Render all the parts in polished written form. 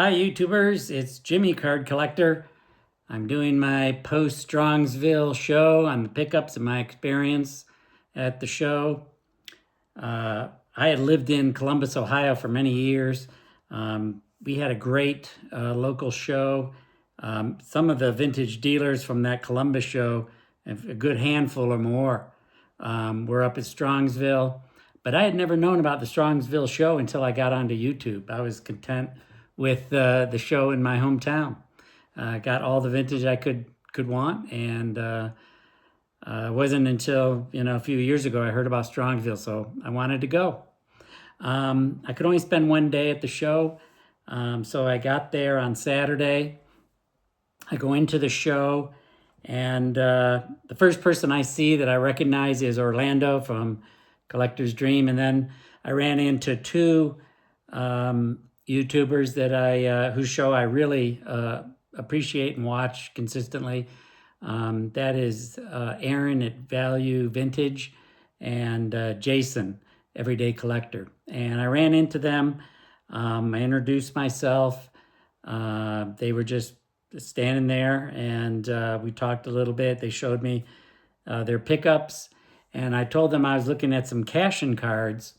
Hi YouTubers, it's Jimmy Card Collector. I'm doing my post Strongsville show on the pickups and my experience at the show. I had lived in Columbus, Ohio for many years. We had a great local show. Some of the vintage dealers from that Columbus show, a good handful or more, were up at Strongsville. But I had never known about the Strongsville show until I got onto YouTube. I was content with the show in my hometown. Got all the vintage I could want, and it wasn't until a few years ago I heard about Strongsville, so I wanted to go. I could only spend one day at the show, so I got there on Saturday. I go into the show, and the first person I see that I recognize is Orlando from Collector's Dream, and then I ran into two YouTubers that whose show I really appreciate and watch consistently. That is Aaron at Value Vintage and Jason, Everyday Collector. And I ran into them. I introduced myself. They were just standing there, and we talked a little bit. They showed me their pickups, and I told them I was looking at some cash-in cards,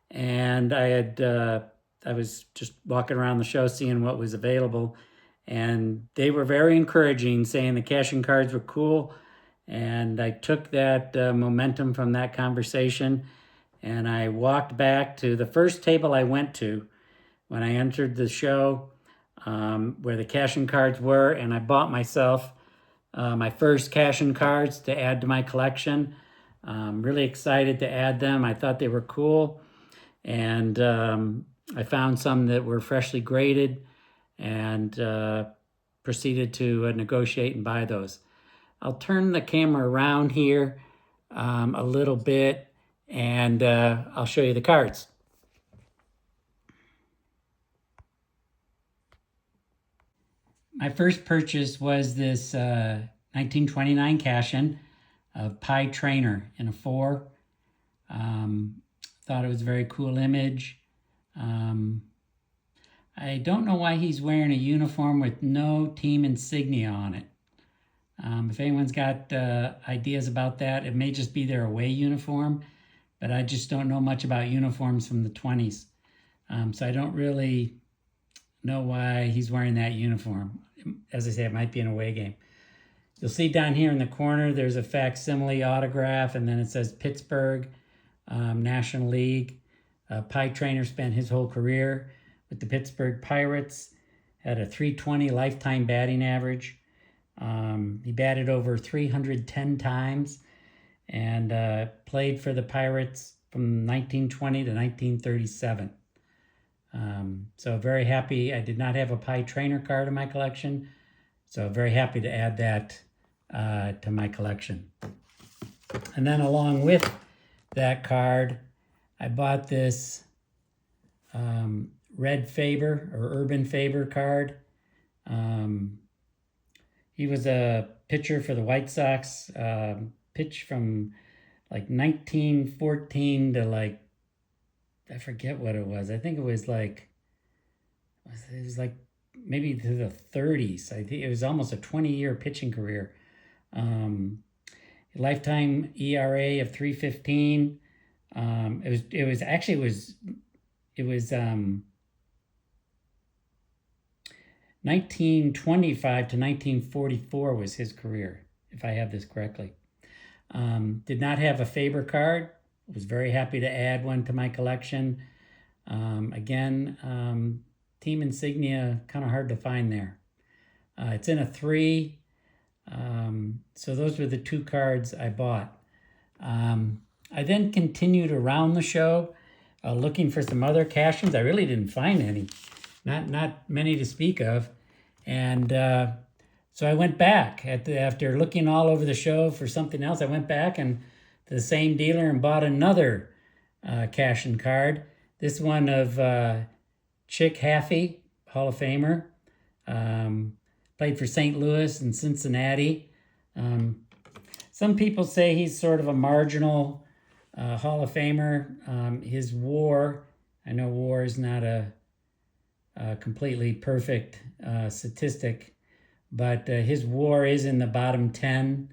and I was just walking around the show seeing what was available, and they were very encouraging, saying the cash-in cards were cool. And I took that momentum from that conversation, and I walked back to the first table I went to when I entered the show, where the cash-in cards were, and I bought myself my first cash-in cards to add to my collection. Really excited to add them. I thought they were cool, and I found some that were freshly graded, and proceeded to negotiate and buy those. I'll turn the camera around here a little bit, and I'll show you the cards. My first purchase was this 1929 cash-in of Pie Trainer in a 4. Thought it was a very cool image. I don't know why he's wearing a uniform with no team insignia on it. If anyone's got ideas about that, it may just be their away uniform, but I just don't know much about uniforms from the 20s. So I don't really know why he's wearing that uniform. As I say, it might be an away game. You'll see down here in the corner, there's a facsimile autograph, and then it says Pittsburgh, National League. Pie Trainer spent his whole career with the Pittsburgh Pirates, had a .320 lifetime batting average. He batted over 310 times, and played for the Pirates from 1920 to 1937. So very happy. I did not have a Pie Trainer card in my collection, so very happy to add that to my collection. And then along with that card, I bought this Red Faber or Urban Faber card. He was a pitcher for the White Sox, pitched from like 1914 to like, I forget what it was. I think it was like maybe to the 30s. I think it was almost a 20-year pitching career. Lifetime ERA of 3.15. It was 1925 to 1944 was his career, if I have this correctly. Did not have a Faber card. Was very happy to add one to my collection. Again, team insignia, kind of hard to find there. It's in a 3. So those were the 2 cards I bought. I then continued around the show looking for some other cash-ins. I really didn't find any, not many to speak of. And so I went back after looking all over the show for something else. I went back and to the same dealer and bought another cash-in card. This one of Chick Haffey, Hall of Famer. Played for St. Louis and Cincinnati. Some people say he's sort of a marginal Hall of Famer. His WAR, I know WAR is not a completely perfect statistic, but his WAR is in the bottom 10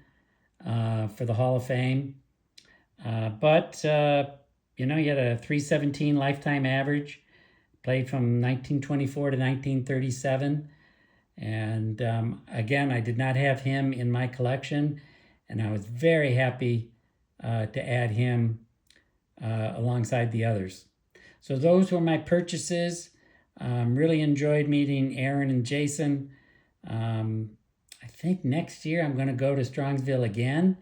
for the Hall of Fame. But he had a 317 lifetime average, played from 1924 to 1937. And again, I did not have him in my collection, and I was very happy to add him alongside the others. So those were my purchases. Really enjoyed meeting Aaron and Jason. I think next year I'm going to go to Strongsville again,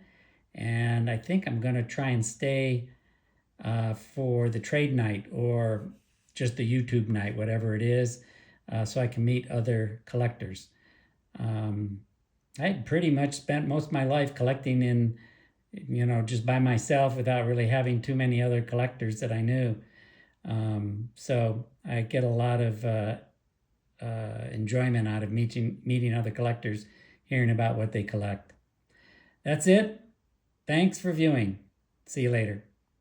and I think I'm going to try and stay for the trade night or just the YouTube night, whatever it is, so I can meet other collectors. I had pretty much spent most of my life collecting in, just by myself without really having too many other collectors that I knew. So I get a lot of enjoyment out of meeting other collectors, hearing about what they collect. That's it. Thanks for viewing. See you later.